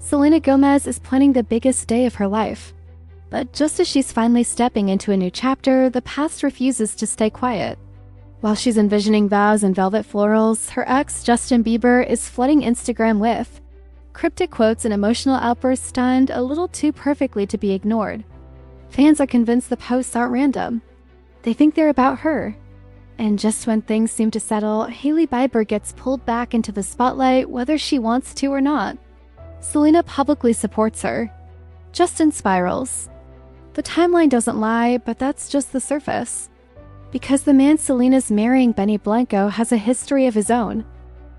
Selena Gomez is planning the biggest day of her life. But just as she's finally stepping into a new chapter, the past refuses to stay quiet. While she's envisioning vows and velvet florals, her ex, Justin Bieber, is flooding Instagram with cryptic quotes and emotional outbursts timed a little too perfectly to be ignored. Fans are convinced the posts aren't random. They think they're about her. And just when things seem to settle, Hailey Bieber gets pulled back into the spotlight whether she wants to or not. Selena publicly supports her. Justin spirals. The timeline doesn't lie, but that's just the surface. Because the man Selena's marrying, Blanco, has a history of his own.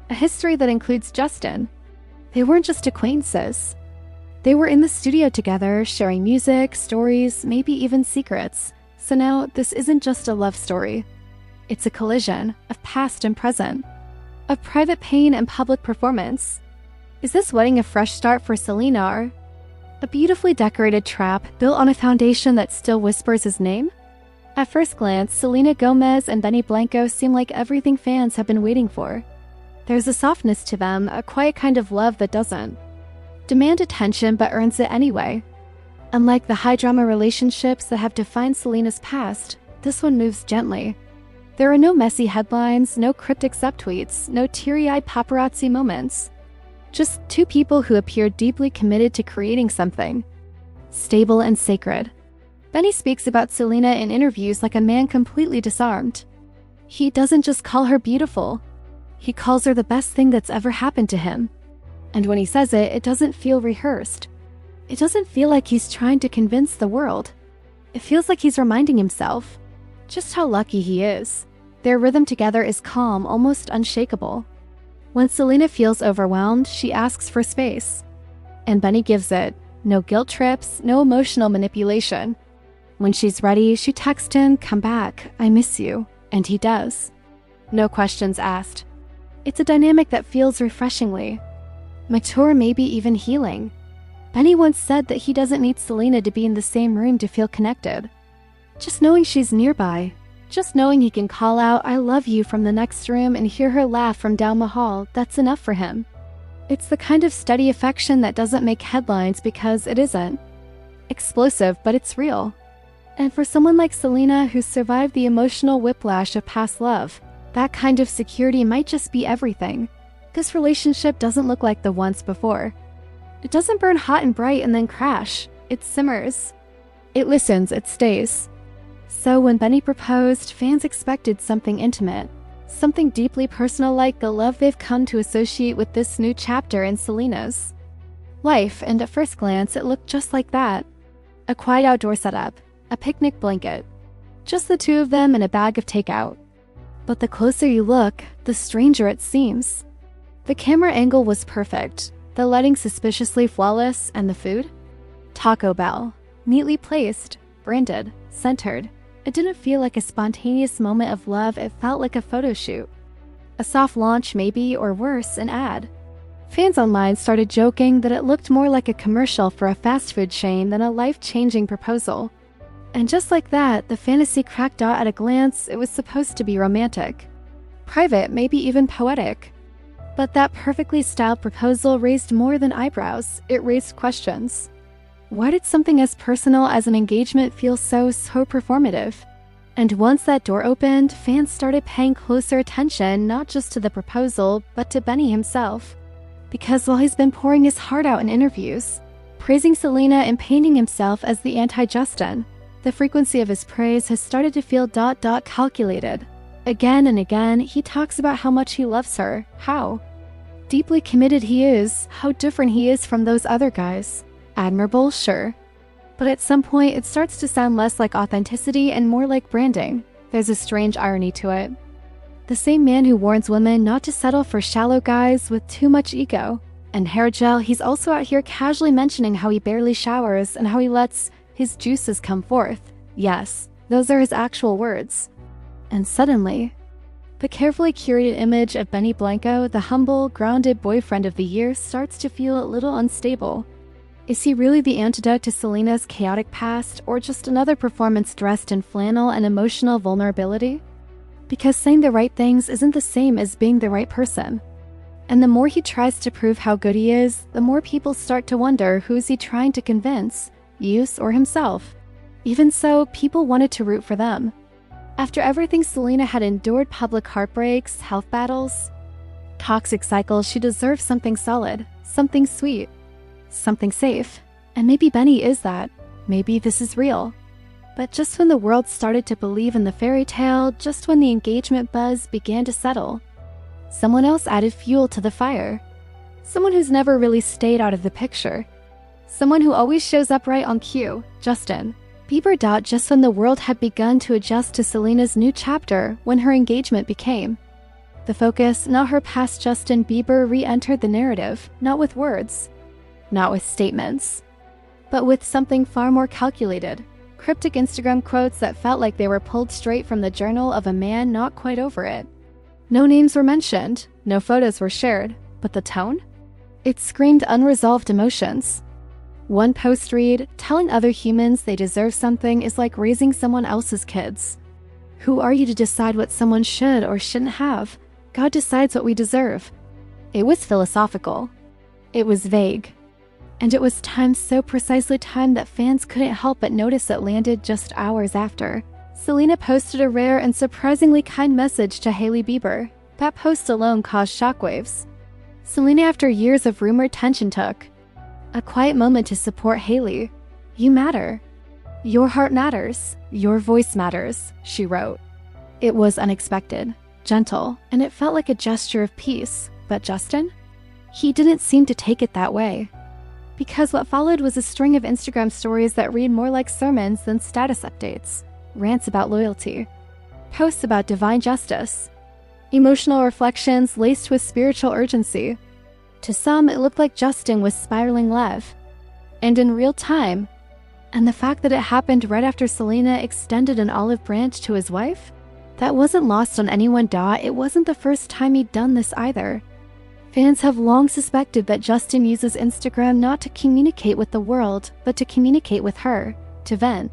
A history that includes Justin. They weren't just acquaintances. They were in the studio together, sharing music, stories, maybe even secrets. So now, this isn't just a love story. It's a collision of past and present. Of private pain and public performance. Is this wedding a fresh start for Selena, or a beautifully decorated trap built on a foundation that still whispers his name? At first glance, Selena Gomez and Blanco seem like everything fans have been waiting for. There's a softness to them, a quiet kind of love that doesn't demand attention but earns it anyway. Unlike the high-drama relationships that have defined Selena's past, this one moves gently. There are no messy headlines, no cryptic subtweets, no teary-eyed paparazzi moments. Just two people who appear deeply committed to creating something stable and sacred. Benny speaks about Selena in interviews like a man completely disarmed. He doesn't just call her beautiful. He calls her the best thing that's ever happened to him. And when he says it, it doesn't feel rehearsed. It doesn't feel like he's trying to convince the world. It feels like he's reminding himself just how lucky he is. Their rhythm together is calm, almost unshakable. When Selena feels overwhelmed, she asks for space. And Benny gives it. No guilt trips, no emotional manipulation. When she's ready, she texts him, "Come back, I miss you." And he does. No questions asked. It's a dynamic that feels refreshingly mature, maybe even healing. Benny once said that he doesn't need Selena to be in the same room to feel connected. Just knowing she's nearby, just knowing he can call out, "I love you" from the next room and hear her laugh from down the hall, that's enough for him. It's the kind of steady affection that doesn't make headlines because it isn't explosive, but it's real. And for someone like Selena who's survived the emotional whiplash of past love, that kind of security might just be everything. This relationship doesn't look like the once before. It doesn't burn hot and bright and then crash. It simmers. It listens, it stays. So when Benny proposed, fans expected something intimate, something deeply personal like the love they've come to associate with this new chapter in Selena's life, and at first glance, it looked just like that. A quiet outdoor setup, a picnic blanket, just the two of them and a bag of takeout. But the closer you look, the stranger it seems. The camera angle was perfect, the lighting suspiciously flawless, and the food? Taco Bell, neatly placed, branded, centered. It didn't feel like a spontaneous moment of love, it felt like a photo shoot. A soft launch maybe, or worse, an ad. Fans online started joking that it looked more like a commercial for a fast food chain than a life-changing proposal. And just like that, the fantasy cracked out at a glance. It was supposed to be romantic. Private, maybe even poetic. But that perfectly styled proposal raised more than eyebrows. It raised questions. Why did something as personal as an engagement feel so performative? And once that door opened, fans started paying closer attention not just to the proposal, but to Benny himself. Because while he's been pouring his heart out in interviews, praising Selena and painting himself as the anti-Justin, the frequency of his praise has started to feel calculated. Again and again, he talks about how much he loves her, how deeply committed he is, how different he is from those other guys. Admirable, sure. But at some point, it starts to sound less like authenticity and more like branding. There's a strange irony to it. The same man who warns women not to settle for shallow guys with too much ego and hair gel, he's also out here casually mentioning how he barely showers and how he lets his juices come forth. Yes, those are his actual words. And suddenly, the carefully curated image of Benny Blanco, the humble, grounded boyfriend of the year, starts to feel a little unstable. Is he really the antidote to Selena's chaotic past, or just another performance dressed in flannel and emotional vulnerability? Because saying the right things isn't the same as being the right person. And the more he tries to prove how good he is, the more people start to wonder who's he trying to convince, Use or himself. Even so, people wanted to root for them. After everything Selena had endured, public heartbreaks, health battles, toxic cycles, she deserves something solid, something sweet, something safe. And maybe Benny is that. Maybe this is real. But just when the world started to believe in the fairy tale, just when the engagement buzz began to settle, someone else added fuel to the fire. Someone who's never really stayed out of the picture. Someone who always shows up right on cue, Justin Bieber. Just when the world had begun to adjust to Selena's new chapter, when her engagement became the focus, not her past, Justin Bieber re-entered the narrative, not with words, not with statements, but with something far more calculated. Cryptic Instagram quotes that felt like they were pulled straight from the journal of a man not quite over it. No names were mentioned, no photos were shared, but the tone? It screamed unresolved emotions. One post read, "Telling other humans they deserve something is like raising someone else's kids. Who are you to decide what someone should or shouldn't have? God decides what we deserve." It was philosophical. It was vague. And it was timed, so precisely timed that fans couldn't help but notice it landed just hours after Selena posted a rare and surprisingly kind message to Hailey Bieber. That post alone caused shockwaves. Selena, after years of rumored tension, took a quiet moment to support Hailey. "You matter. Your heart matters. Your voice matters," she wrote. It was unexpected, gentle, and it felt like a gesture of peace. But Justin? He didn't seem to take it that way. Because what followed was a string of Instagram stories that read more like sermons than status updates. Rants about loyalty, posts about divine justice, emotional reflections laced with spiritual urgency. To some, it looked like Justin was spiraling left, and in real time. And the fact that it happened right after Selena extended an olive branch to his wife? That wasn't lost on anyone. It wasn't the first time he'd done this either. Fans have long suspected that Justin uses Instagram not to communicate with the world, but to communicate with her, to vent,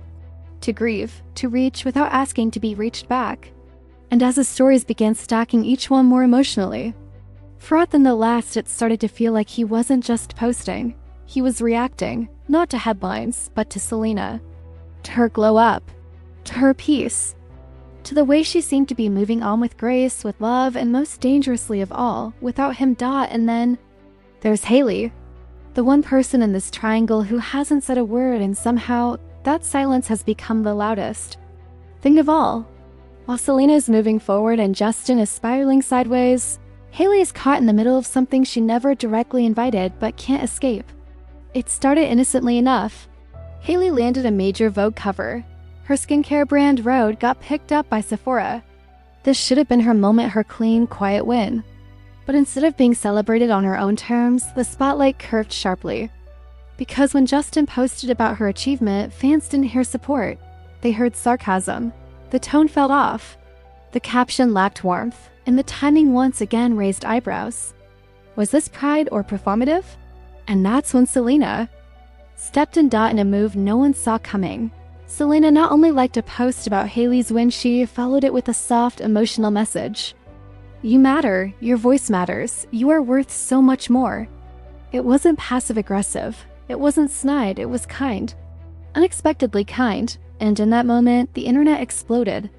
to grieve, to reach without asking to be reached back. And as the stories began stacking, each one more emotionally fraught than the last, it started to feel like he wasn't just posting. He was reacting, not to headlines, but to Selena, to her glow up, to her peace, to the way she seemed to be moving on with grace, with love, and most dangerously of all, without him. And then there's Hailey, the one person in this triangle who hasn't said a word, and somehow that silence has become the loudest thing of all. While Selena is moving forward and Justin is spiraling sideways, Hailey is caught in the middle of something she never directly invited but can't escape. It started innocently enough. Hailey landed a major Vogue cover. Her skincare brand Rhode got picked up by Sephora. This should have been her moment, her clean, quiet win. But instead of being celebrated on her own terms, the spotlight curved sharply. Because when Justin posted about her achievement, fans didn't hear support. They heard sarcasm. The tone felt off. The caption lacked warmth, and the timing once again raised eyebrows. Was this pride or performative? And that's when Selena stepped in. In a move no one saw coming. Selena not only liked a post about Hailey's win, she followed it with a soft, emotional message. "You matter. Your voice matters. You are worth so much more." It wasn't passive-aggressive. It wasn't snide. It was kind. Unexpectedly kind. And in that moment, the internet exploded.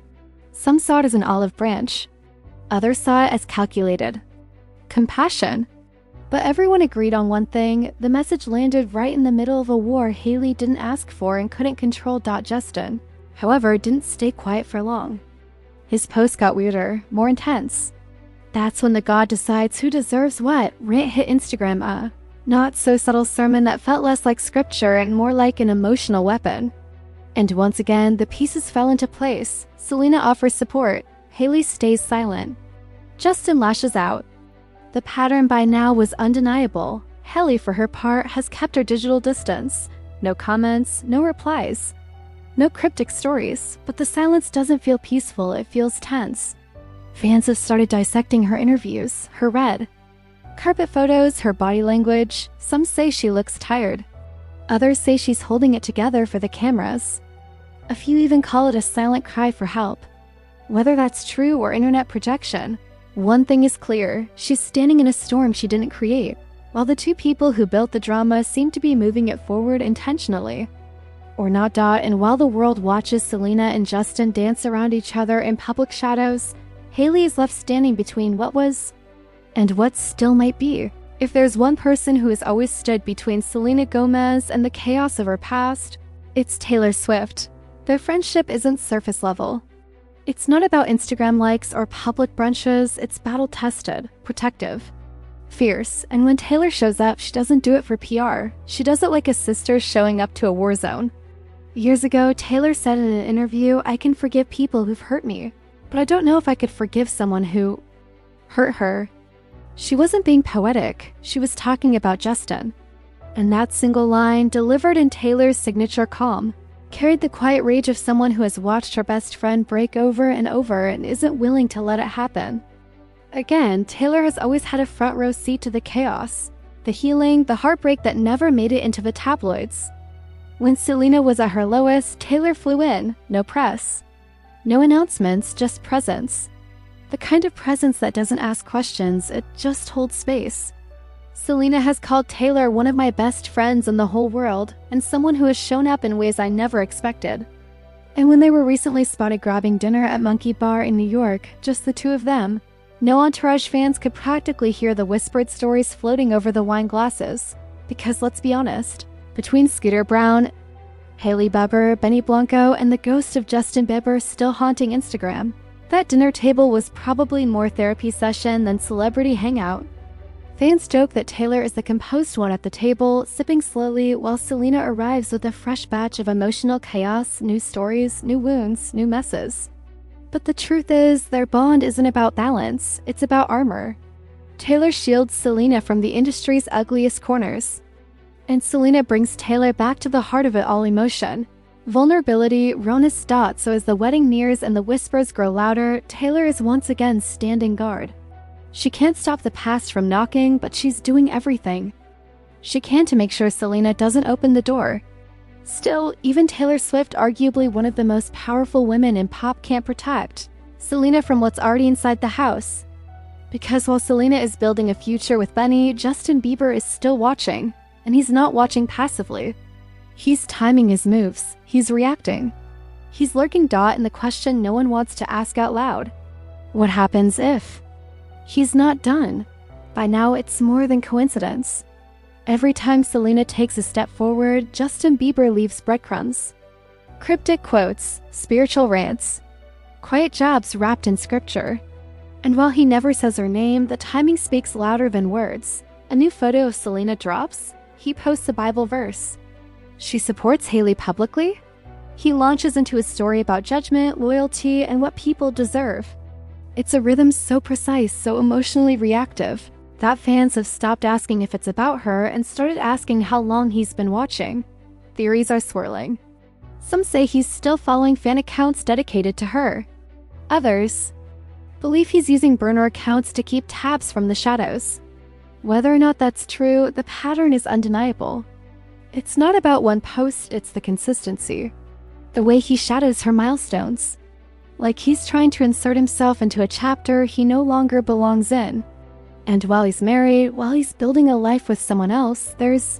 Some saw it as an olive branch. Others saw it as calculated compassion. But everyone agreed on one thing: the message landed right in the middle of a war Hailey didn't ask for and couldn't control. Justin, however, didn't stay quiet for long. His post got weirder, more intense. That's when the God decides who deserves what rant hit Instagram. Not so subtle sermon that felt less like scripture and more like an emotional weapon. And once again, the pieces fell into place. Selena offers support. Hailey stays silent. Justin lashes out. The pattern by now was undeniable. Hailey, for her part, has kept her digital distance. No comments, no replies, no cryptic stories. But the silence doesn't feel peaceful, it feels tense. Fans have started dissecting her interviews, her red carpet photos, her body language. Some say she looks tired. Others say she's holding it together for the cameras. A A few even call it a silent cry for help. Whether that's true or internet projection, One thing is clear, she's standing in a storm she didn't create, while the two people who built the drama seem to be moving it forward intentionally. Or not. And while the world watches Selena and Justin dance around each other in public shadows, Hailey is left standing between what was and what still might be. If there's one person who has always stood between Selena Gomez and the chaos of her past, it's Taylor Swift. Their friendship isn't surface level. It's not about Instagram likes or public brunches, it's battle-tested, protective, fierce, and when Taylor shows up, she doesn't do it for PR. She does it like a sister showing up to a war zone. Years ago, Taylor said in an interview, "I can forgive people who've hurt me, but I don't know if I could forgive someone who hurt her." She wasn't being poetic, she was talking about Justin. And that single line, delivered in Taylor's signature calm, carried the quiet rage of someone who has watched her best friend break over and over and isn't willing to let it happen. Again, Taylor has always had a front row seat to the chaos, the healing, the heartbreak that never made it into the tabloids. When Selena was at her lowest, Taylor flew in, no press. No announcements, just presence. The kind of presence that doesn't ask questions, it just holds space. Selena has called Taylor one of my best friends in the whole world, and someone who has shown up in ways I never expected. And when they were recently spotted grabbing dinner at Monkey Bar in New York, just the two of them, no Entourage fans could practically hear the whispered stories floating over the wine glasses. Because let's be honest, between Scooter Braun, Hailey Bieber, Benny Blanco, and the ghost of Justin Bieber still haunting Instagram, that dinner table was probably more therapy session than celebrity hangout. Fans joke that Taylor is the composed one at the table, sipping slowly while Selena arrives with a fresh batch of emotional chaos, new stories, new wounds, new messes. But the truth is, their bond isn't about balance, it's about armor. Taylor shields Selena from the industry's ugliest corners. And Selena brings Taylor back to the heart of it all: emotion, vulnerability, rawness. So as the wedding nears and the whispers grow louder, Taylor is once again standing guard. She can't stop the past from knocking, but she's doing everything she can to make sure Selena doesn't open the door. Still, even Taylor Swift, arguably one of the most powerful women in pop, can't protect Selena from what's already inside the house. Because while Selena is building a future with Benny, Justin Bieber is still watching. And he's not watching passively. He's timing his moves. He's reacting. He's lurking. And the question no one wants to ask out loud: what happens if? He's not done. By now, it's more than coincidence. Every time Selena takes a step forward, Justin Bieber leaves breadcrumbs. Cryptic quotes, spiritual rants, quiet jabs wrapped in scripture. And while he never says her name, the timing speaks louder than words. A new photo of Selena drops. He posts a Bible verse. She supports Hailey publicly. He launches into a story about judgment, loyalty, and what people deserve. It's a rhythm so precise, so emotionally reactive, that fans have stopped asking if it's about her and started asking how long he's been watching. Theories are swirling. Some say he's still following fan accounts dedicated to her. Others believe he's using burner accounts to keep tabs from the shadows. Whether or not that's true, the pattern is undeniable. It's not about one post, it's the consistency. The way he shadows her milestones. Like he's trying to insert himself into a chapter he no longer belongs in. And while he's married, while he's building a life with someone else, there's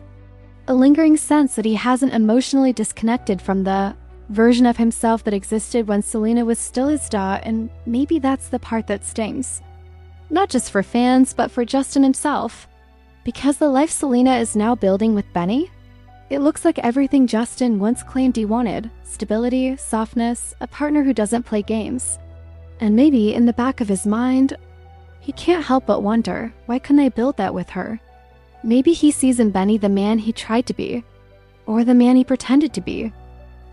a lingering sense that he hasn't emotionally disconnected from the version of himself that existed when Selena was still his daughter, and maybe that's the part that stings. Not just for fans, but for Justin himself. Because the life Selena is now building with Benny, it looks like everything Justin once claimed he wanted: stability, softness, a partner who doesn't play games. And maybe in the back of his mind, he can't help but wonder, why couldn't I build that with her? Maybe he sees in Benny the man he tried to be, or the man he pretended to be.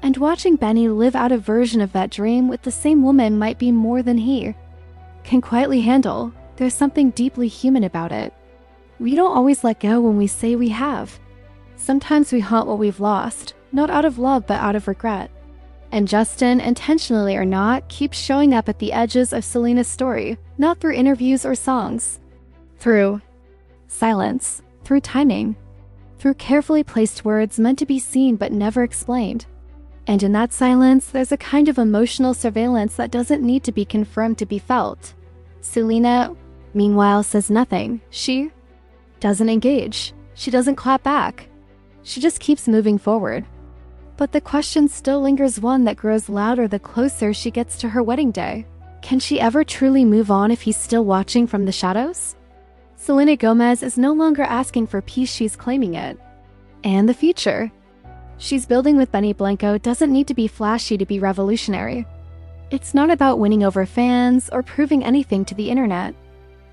And watching Benny live out a version of that dream with the same woman might be more than he can quietly handle. There's something deeply human about it. We don't always let go when we say we have. Sometimes we haunt what we've lost, not out of love but out of regret. And Justin, intentionally or not, keeps showing up at the edges of Selena's story, not through interviews or songs. Through silence, through timing, through carefully placed words meant to be seen but never explained. And in that silence, there's a kind of emotional surveillance that doesn't need to be confirmed to be felt. Selena, meanwhile, says nothing. She doesn't engage. She doesn't clap back. She just keeps moving forward. But the question still lingers, one that grows louder the closer she gets to her wedding day. Can she ever truly move on if he's still watching from the shadows? Selena Gomez is no longer asking for peace, she's claiming it. And the future she's building with Blanco doesn't need to be flashy to be revolutionary. It's not about winning over fans or proving anything to the internet.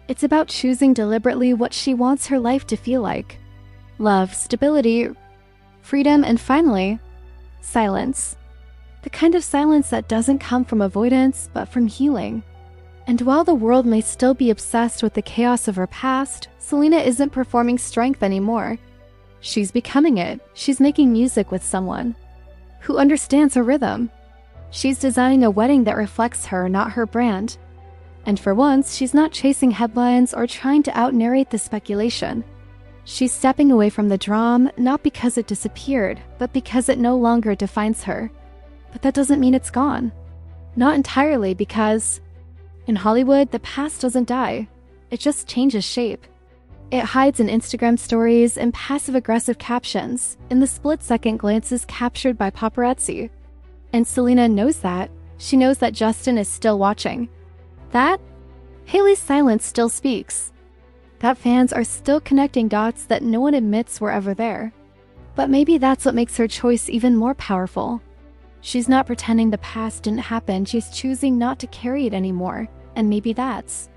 It's about choosing deliberately what she wants her life to feel like. Love, stability, freedom, and finally, silence. The kind of silence that doesn't come from avoidance, but from healing. And while the world may still be obsessed with the chaos of her past, Selena isn't performing strength anymore. She's becoming it. She's making music with someone who understands her rhythm. She's designing a wedding that reflects her, not her brand. And for once, she's not chasing headlines or trying to out-narrate the speculation. She's stepping away from the drama, not because it disappeared, but because it no longer defines her. But that doesn't mean it's gone. Not entirely, because in Hollywood, the past doesn't die. It just changes shape. It hides in Instagram stories and passive-aggressive captions, in the split-second glances captured by paparazzi. And Selena knows that. She knows that Justin is still watching. That Hailey's silence still speaks. That fans are still connecting dots that no one admits were ever there. But maybe that's what makes her choice even more powerful. She's not pretending the past didn't happen, she's choosing not to carry it anymore. And maybe that's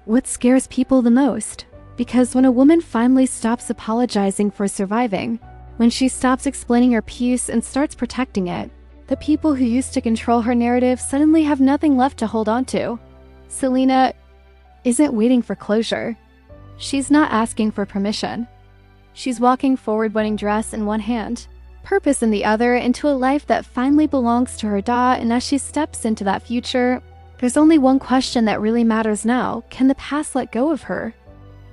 what scares people the most. Because when a woman finally stops apologizing for surviving, when she stops explaining her piece and starts protecting it, the people who used to control her narrative suddenly have nothing left to hold on to. Selena isn't waiting for closure. She's not asking for permission. She's walking forward, wedding dress in one hand, purpose in the other, into a life that finally belongs to her. And as she steps into that future, there's only one question that really matters now. Can the past let go of her?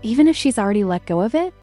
Even if she's already let go of it?